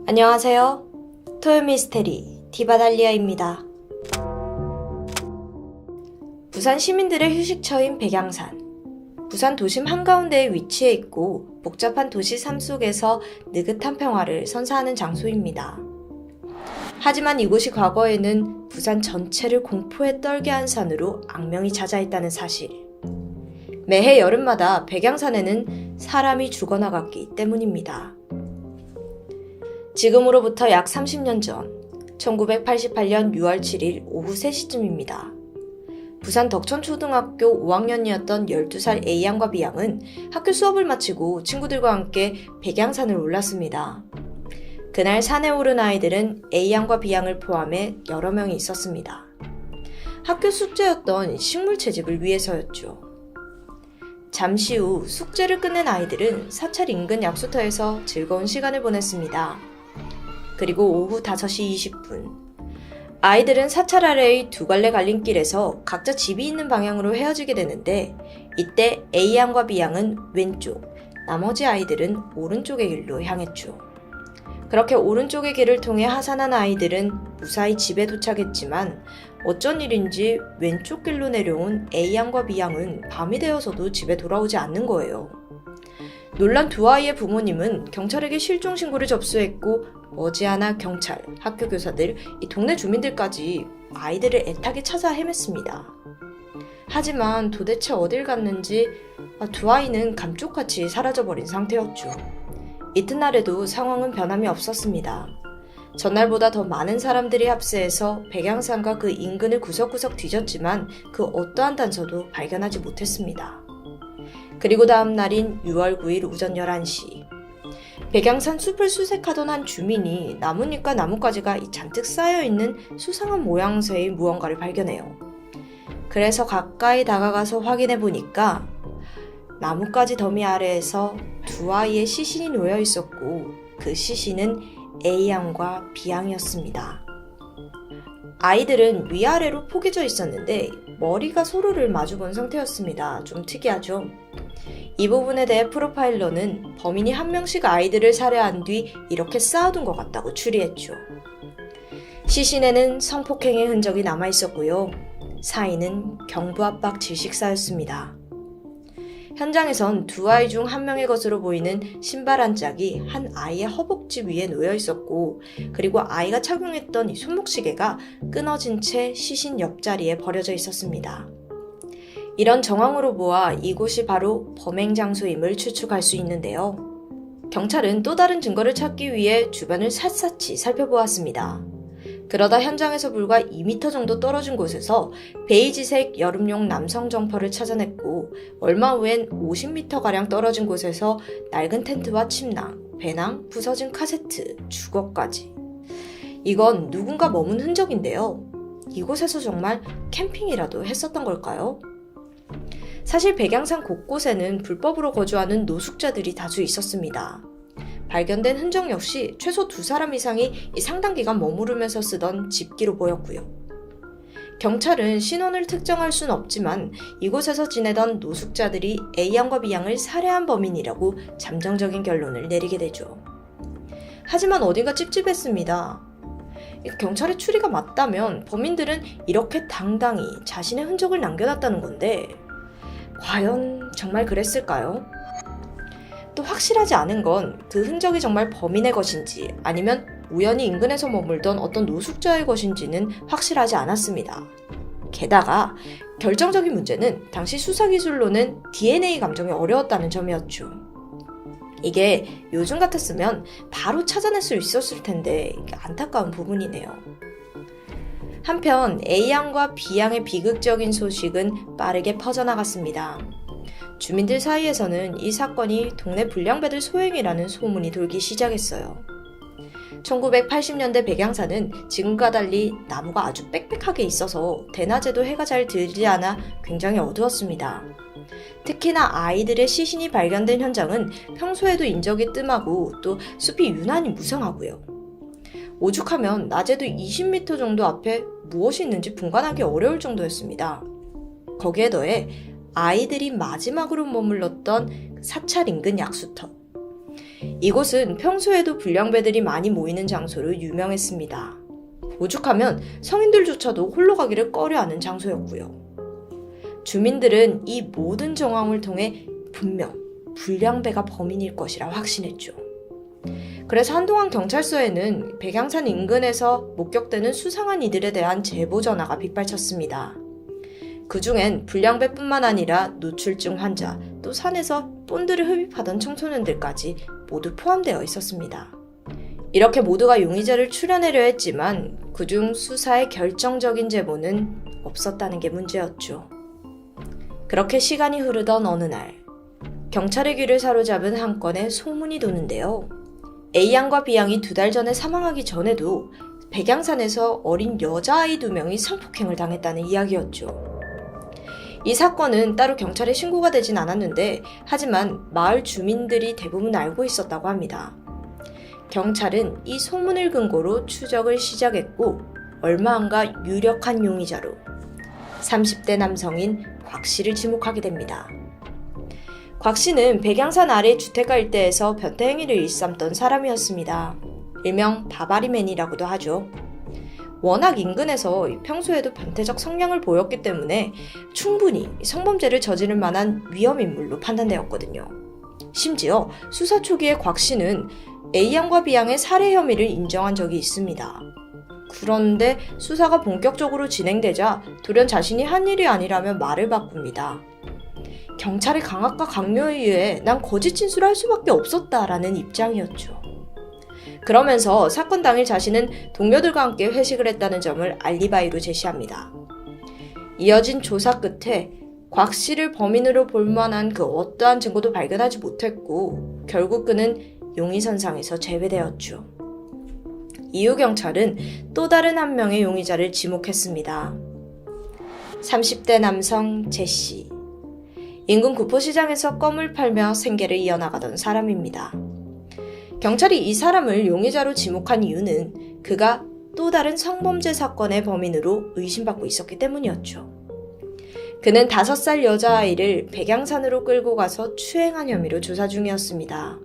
안녕하세요. 토요미스테리 디바달리아입니다. 부산 시민들의 휴식처인 백양산. 부산 도심 한가운데에 위치해 있고 복잡한 도시 삶 속에서 느긋한 평화를 선사하는 장소입니다. 하지만 이곳이 과거에는 부산 전체를 공포에 떨게 한 산으로 악명이 자자했다는 사실. 매해 여름마다 백양산에는 사람이 죽어나갔기 때문입니다. 지금으로부터 약 30년 전 1988년 6월 7일 오후 3시쯤입니다. 부산 덕천초등학교 5학년이었던 12살 A양과 B양은 학교 수업을 마치고 친구들과 함께 백양산을 올랐습니다. 그날 산에 오른 아이들은 A양과 B양을 포함해 여러 명이 있었습니다. 학교 숙제였던 식물 채집을 위해서였죠. 잠시 후 숙제를 끝낸 아이들은 사찰 인근 약수터에서 즐거운 시간을 보냈습니다. 그리고 오후 5시 20분, 아이들은 사찰 아래의 두 갈래 갈림길에서 각자 집이 있는 방향으로 헤어지게 되는데 이때 A양과 B양은 왼쪽, 나머지 아이들은 오른쪽의 길로 향했죠. 그렇게 오른쪽의 길을 통해 하산한 아이들은 무사히 집에 도착했지만 어쩐 일인지 왼쪽 길로 내려온 A양과 B양은 밤이 되어서도 집에 돌아오지 않는 거예요. 놀란 두 아이의 부모님은 경찰에게 실종 신고를 접수했고 머지않아 경찰, 학교 교사들, 이 동네 주민들까지 아이들을 애타게 찾아 헤맸습니다. 하지만 도대체 어딜 갔는지 두 아이는 감쪽같이 사라져버린 상태였죠. 이튿날에도 상황은 변함이 없었습니다. 전날보다 더 많은 사람들이 합세해서 백양산과 그 인근을 구석구석 뒤졌지만 그 어떠한 단서도 발견하지 못했습니다. 그리고 다음 날인 6월 9일 오전 11시, 백양산 숲을 수색하던 한 주민이 나뭇잎과 나뭇가지가 잔뜩 쌓여있는 수상한 모양새의 무언가를 발견해요. 그래서 가까이 다가가서 확인해 보니까 나뭇가지 더미 아래에서 두 아이의 시신이 놓여 있었고 그 시신은 A양과 B양이었습니다. 아이들은 위아래로 포개져 있었는데 머리가 서로를 마주본 상태였습니다. 좀 특이하죠? 이 부분에 대해 프로파일러는 범인이 한 명씩 아이들을 살해한 뒤 이렇게 쌓아둔 것 같다고 추리했죠. 시신에는 성폭행의 흔적이 남아있었고요. 사인은 경부압박 질식사였습니다. 현장에선 두 아이 중 한 명의 것으로 보이는 신발 한 짝이 한 아이의 허벅지 위에 놓여 있었고, 그리고 아이가 착용했던 이 손목시계가 끊어진 채 시신 옆자리에 버려져 있었습니다. 이런 정황으로 보아 이곳이 바로 범행 장소임을 추측할 수 있는데요. 경찰은 또 다른 증거를 찾기 위해 주변을 샅샅이 살펴보았습니다. 그러다 현장에서 불과 2m 정도 떨어진 곳에서 베이지색 여름용 남성 점퍼를 찾아냈고 얼마 후엔 50m가량 떨어진 곳에서 낡은 텐트와 침낭, 배낭, 부서진 카세트, 주걱까지. 이건 누군가 머문 흔적인데요. 이곳에서 정말 캠핑이라도 했었던 걸까요? 사실 백양산 곳곳에는 불법으로 거주하는 노숙자들이 다수 있었습니다. 발견된 흔적 역시 최소 2사람 이상이 상당 기간 머무르면서 쓰던 집기로 보였고요. 경찰은 신원을 특정할 순 없지만 이곳에서 지내던 노숙자들이 A양과 B양을 살해한 범인이라고 잠정적인 결론을 내리게 되죠. 하지만 어딘가 찝찝했습니다. 경찰의 추리가 맞다면 범인들은 이렇게 당당히 자신의 흔적을 남겨놨다는 건데 과연 정말 그랬을까요? 또 확실하지 않은 건 그 흔적이 정말 범인의 것인지 아니면 우연히 인근에서 머물던 어떤 노숙자의 것인지는 확실하지 않았습니다. 게다가 결정적인 문제는 당시 수사기술로는 DNA 감정이 어려웠다는 점이었죠. 이게 요즘 같았으면 바로 찾아낼 수 있었을 텐데 안타까운 부분이네요. 한편 A양과 B양의 비극적인 소식은 빠르게 퍼져나갔습니다. 주민들 사이에서는 이 사건이 동네 불량배들 소행이라는 소문이 돌기 시작했어요. 1980년대 백양산은 지금과 달리 나무가 아주 빽빽하게 있어서 대낮에도 해가 잘 들지 않아 굉장히 어두웠습니다. 특히나 아이들의 시신이 발견된 현장은 평소에도 인적이 뜸하고 또 숲이 유난히 무성하고요. 오죽하면 낮에도 20m 정도 앞에 무엇이 있는지 분간하기 어려울 정도였습니다. 거기에 더해 아이들이 마지막으로 머물렀던 사찰 인근 약수터. 이곳은 평소에도 불량배들이 많이 모이는 장소로 유명했습니다. 오죽하면 성인들조차도 홀로 가기를 꺼려하는 장소였고요. 주민들은 이 모든 정황을 통해 분명 불량배가 범인일 것이라 확신했죠. 그래서 한동안 경찰서에는 백양산 인근에서 목격되는 수상한 이들에 대한 제보 전화가 빗발쳤습니다. 그중엔 불량배뿐만 아니라 노출증 환자, 또 산에서 본드를 흡입하던 청소년들까지 모두 포함되어 있었습니다. 이렇게 모두가 용의자를 추려내려 했지만 그중 수사의 결정적인 제보는 없었다는 게 문제였죠. 그렇게 시간이 흐르던 어느 날, 경찰의 귀를 사로잡은 한 건의 소문이 도는데요. A양과 B양이 2달 전에 사망하기 전에도 백양산에서 어린 여자아이 2명이 성폭행을 당했다는 이야기였죠. 이 사건은 따로 경찰에 신고가 되진 않았는데 하지만 마을 주민들이 대부분 알고 있었다고 합니다. 경찰은 이 소문을 근거로 추적을 시작했고 얼마 안가 유력한 용의자로 30대 남성인 곽 씨를 지목하게 됩니다. 곽 씨는 백양산 아래 주택가 일대에서 변태 행위를 일삼던 사람이었습니다. 일명 바바리맨이라고도 하죠. 워낙 인근에서 평소에도 변태적 성향을 보였기 때문에 충분히 성범죄를 저지를 만한 위험인물로 판단되었거든요. 심지어 수사 초기에 곽 씨는 A양과 B양의 살해 혐의를 인정한 적이 있습니다. 그런데 수사가 본격적으로 진행되자 돌연 자신이 한 일이 아니라며 말을 바꿉니다. 경찰의 강압과 강요에 의해 난 거짓 진술을 할 수밖에 없었다라는 입장이었죠. 그러면서 사건 당일 자신은 동료들과 함께 회식을 했다는 점을 알리바이로 제시합니다. 이어진 조사 끝에 곽 씨를 범인으로 볼 만한 그 어떠한 증거도 발견하지 못했고 결국 그는 용의선상에서 제외되었죠. 이후 경찰은 또 다른 한 명의 용의자를 지목했습니다. 30대 남성 제시. 인근 구포시장에서 껌을 팔며 생계를 이어나가던 사람입니다. 경찰이 이 사람을 용의자로 지목한 이유는 그가 또 다른 성범죄 사건의 범인으로 의심받고 있었기 때문이었죠. 그는 5살 여자아이를 백양산으로 끌고 가서 추행한 혐의로 조사 중이었습니다.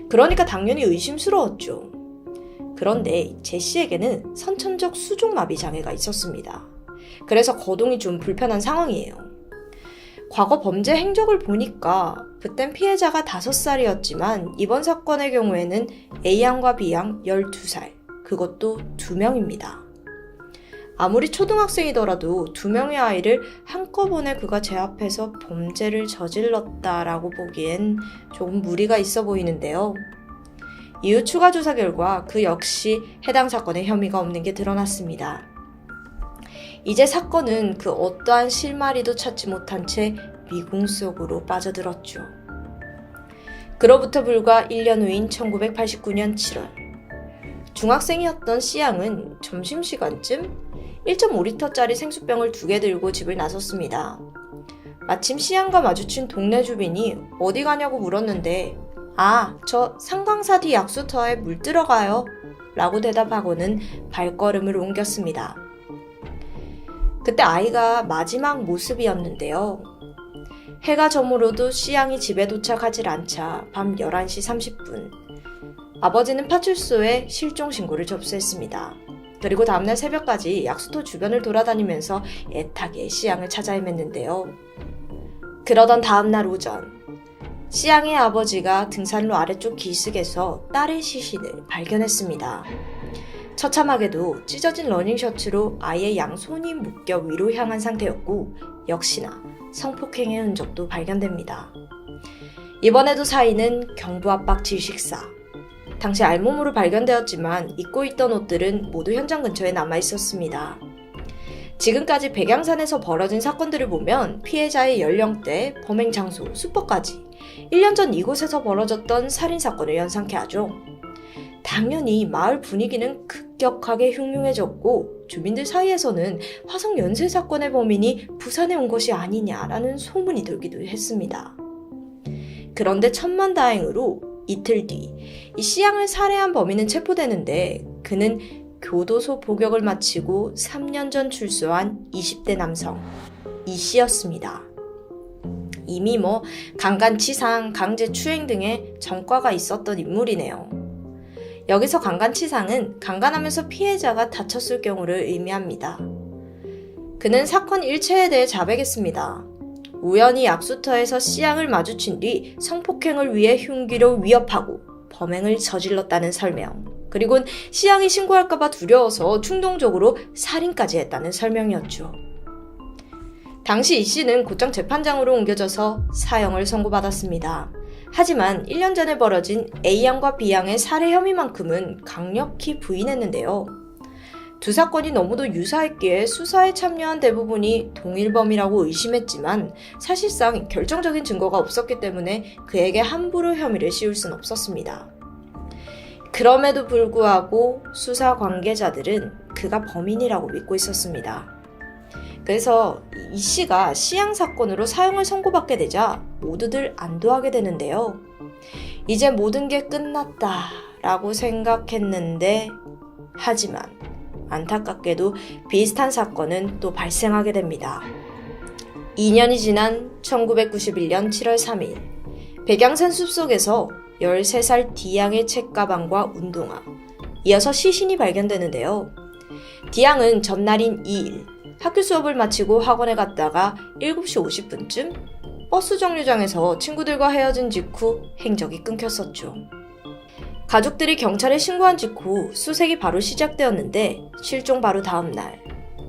그러니까 당연히 의심스러웠죠. 그런데 제시에게는 선천적 수족마비 장애가 있었습니다. 그래서 거동이 좀 불편한 상황이에요. 과거 범죄 행적을 보니까 그땐 피해자가 5살이었지만 이번 사건의 경우에는 A양과 B양 12살, 그것도 2명입니다. 아무리 초등학생이더라도 2명의 아이를 한꺼번에 그가 제 앞에서 범죄를 저질렀다라고 보기엔 조금 무리가 있어 보이는데요. 이후 추가 조사 결과 그 역시 해당 사건에 혐의가 없는 게 드러났습니다. 이제 사건은 그 어떠한 실마리도 찾지 못한 채 미궁 속으로 빠져들었죠. 그로부터 불과 1년 후인 1989년 7월, 중학생이었던 C양은 점심시간쯤 1.5리터짜리 생수병을 2개 들고 집을 나섰습니다. 마침 C양과 마주친 동네 주민이 어디 가냐고 물었는데 저 상광사 뒤 약수터에 물 들어가요 라고 대답하고는 발걸음을 옮겼습니다. 그때 아이가 마지막 모습이었는데요. 해가 저물어도 C양이 집에 도착하질 않자 밤 11시 30분 아버지는 파출소에 실종 신고를 접수했습니다. 그리고 다음날 새벽까지 약수터 주변을 돌아다니면서 애타게 C양을 찾아 헤맸는데요. 그러던 다음날 오전 C양의 아버지가 등산로 아래쪽 기슭에서 딸의 시신을 발견했습니다. 처참하게도 찢어진 러닝셔츠로 아이의 양손이 묶여 위로 향한 상태였고 역시나 성폭행의 흔적도 발견됩니다. 이번에도 사인은 경부압박 질식사. 당시 알몸으로 발견되었지만 입고 있던 옷들은 모두 현장 근처에 남아있었습니다. 지금까지 백양산에서 벌어진 사건들을 보면 피해자의 연령대, 범행 장소, 수법까지 1년 전 이곳에서 벌어졌던 살인사건을 연상케 하죠. 당연히 마을 분위기는 급격하게 흉흉해졌고 주민들 사이에서는 화성 연쇄 사건의 범인이 부산에 온 것이 아니냐라는 소문이 돌기도 했습니다. 그런데 천만다행으로 이틀 뒤 이 C양을 살해한 범인은 체포되는데 그는 교도소 복역을 마치고 3년 전 출소한 20대 남성 이씨였습니다. 이미 강간치상, 강제추행 등의 전과가 있었던 인물이네요. 여기서 강간치상은 강간하면서 피해자가 다쳤을 경우를 의미합니다. 그는 사건 일체에 대해 자백했습니다. 우연히 약수터에서 C양을 마주친 뒤 성폭행을 위해 흉기로 위협하고 범행을 저질렀다는 설명, 그리고는 C양이 신고할까봐 두려워서 충동적으로 살인까지 했다는 설명이었죠. 당시 E씨는 곧장 재판장으로 옮겨져서 사형을 선고받았습니다. 하지만 1년 전에 벌어진 A양과 B양의 살해 혐의만큼은 강력히 부인했는데요. 두 사건이 너무도 유사했기에 수사에 참여한 대부분이 동일범이라고 의심했지만 사실상 결정적인 증거가 없었기 때문에 그에게 함부로 혐의를 씌울 순 없었습니다. 그럼에도 불구하고 수사 관계자들은 그가 범인이라고 믿고 있었습니다. 그래서 이 씨가 C양 사건으로 사형을 선고받게 되자 모두들 안도하게 되는데요. 이제 모든 게 끝났다 라고 생각했는데, 하지만 안타깝게도 비슷한 사건은 또 발생하게 됩니다. 2년이 지난 1991년 7월 3일, 백양산 숲속에서 13살 D양의 책가방과 운동화, 이어서 시신이 발견되는데요. D양은 전날인 2일, 학교 수업을 마치고 학원에 갔다가 7시 50분쯤 버스 정류장에서 친구들과 헤어진 직후 행적이 끊겼었죠. 가족들이 경찰에 신고한 직후 수색이 바로 시작되었는데 실종 바로 다음 날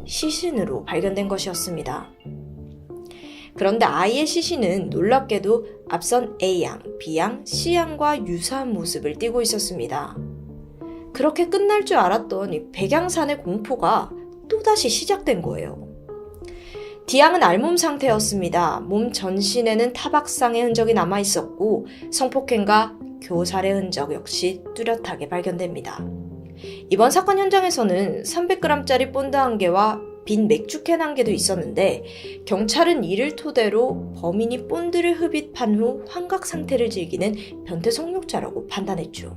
시신으로 발견된 것이었습니다. 그런데 아이의 시신은 놀랍게도 앞선 A양, B양, C양과 유사한 모습을 띠고 있었습니다. 그렇게 끝날 줄 알았던 이 백양산의 공포가 또다시 시작된 거예요. D양은 알몸 상태였습니다. 몸 전신에는 타박상의 흔적이 남아있었고 성폭행과 교살의 흔적 역시 뚜렷하게 발견됩니다. 이번 사건 현장에서는 300g짜리 본드 1개와 빈 맥주캔 1개도 있었는데 경찰은 이를 토대로 범인이 본드를 흡입한 후 환각 상태를 즐기는 변태 성욕자라고 판단했죠.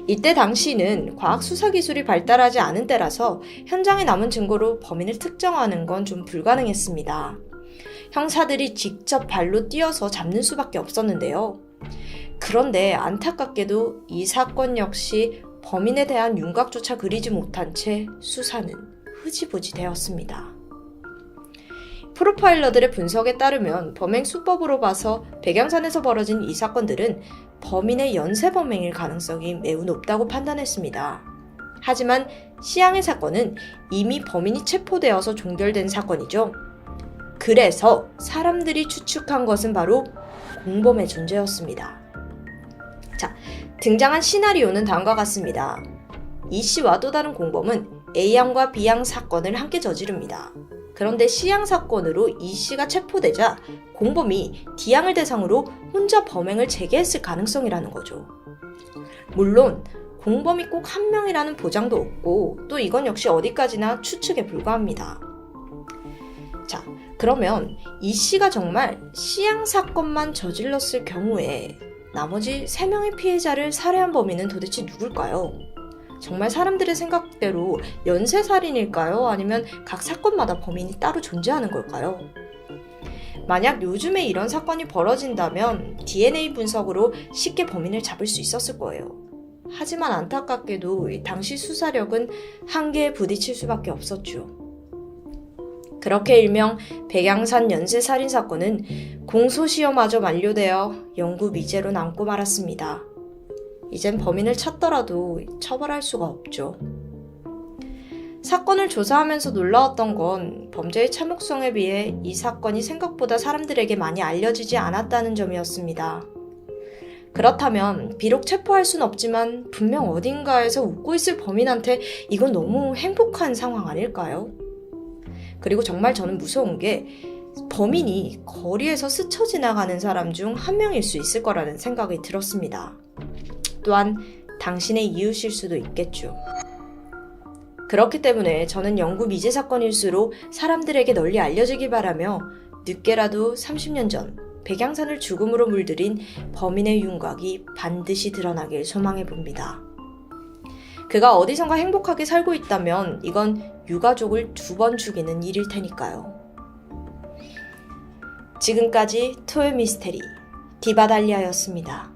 이때 당시는 과학 수사 기술이 발달하지 않은 때라서 현장에 남은 증거로 범인을 특정하는 건 좀 불가능했습니다. 형사들이 직접 발로 뛰어서 잡는 수밖에 없었는데요. 그런데 안타깝게도 이 사건 역시 범인에 대한 윤곽조차 그리지 못한 채 수사는 흐지부지 되었습니다. 프로파일러들의 분석에 따르면 범행 수법으로 봐서 백양산에서 벌어진 이 사건들은 범인의 연쇄범행일 가능성이 매우 높다고 판단했습니다. 하지만 C양의 사건은 이미 범인이 체포되어서 종결된 사건이죠. 그래서 사람들이 추측한 것은 바로 공범의 존재였습니다. 자, 등장한 시나리오는 다음과 같습니다. E씨와 또 다른 공범은 A양과 B양 사건을 함께 저지릅니다. 그런데 C양 사건으로 E씨가 체포되자 공범이 D양을 대상으로 혼자 범행을 재개했을 가능성이라는 거죠. 물론 공범이 꼭 한 명이라는 보장도 없고 또 이건 역시 어디까지나 추측에 불과합니다. 자, 그러면 E씨가 정말 C양 사건만 저질렀을 경우에 나머지 3명의 피해자를 살해한 범인은 도대체 누굴까요? 정말 사람들의 생각대로 연쇄살인일까요? 아니면 각 사건마다 범인이 따로 존재하는 걸까요? 만약 요즘에 이런 사건이 벌어진다면 DNA 분석으로 쉽게 범인을 잡을 수 있었을 거예요. 하지만 안타깝게도 당시 수사력은 한계에 부딪힐 수밖에 없었죠. 그렇게 일명 백양산 연쇄살인 사건은 공소시효마저 만료되어 영구 미제로 남고 말았습니다. 이젠 범인을 찾더라도 처벌할 수가 없죠. 사건을 조사하면서 놀라웠던 건 범죄의 참혹성에 비해 이 사건이 생각보다 사람들에게 많이 알려지지 않았다는 점이었습니다. 그렇다면 비록 체포할 순 없지만 분명 어딘가에서 웃고 있을 범인한테 이건 너무 행복한 상황 아닐까요? 그리고 정말 저는 무서운 게 범인이 거리에서 스쳐 지나가는 사람 중 한 명일 수 있을 거라는 생각이 들었습니다. 또한 당신의 이웃일 수도 있겠죠. 그렇기 때문에 저는 영구 미제 사건일수록 사람들에게 널리 알려지길 바라며 늦게라도 30년 전 백양산을 죽음으로 물들인 범인의 윤곽이 반드시 드러나길 소망해 봅니다. 그가 어디선가 행복하게 살고 있다면 이건 유가족을 2번 죽이는 일일 테니까요. 지금까지 토요 미스테리 디바달리아였습니다.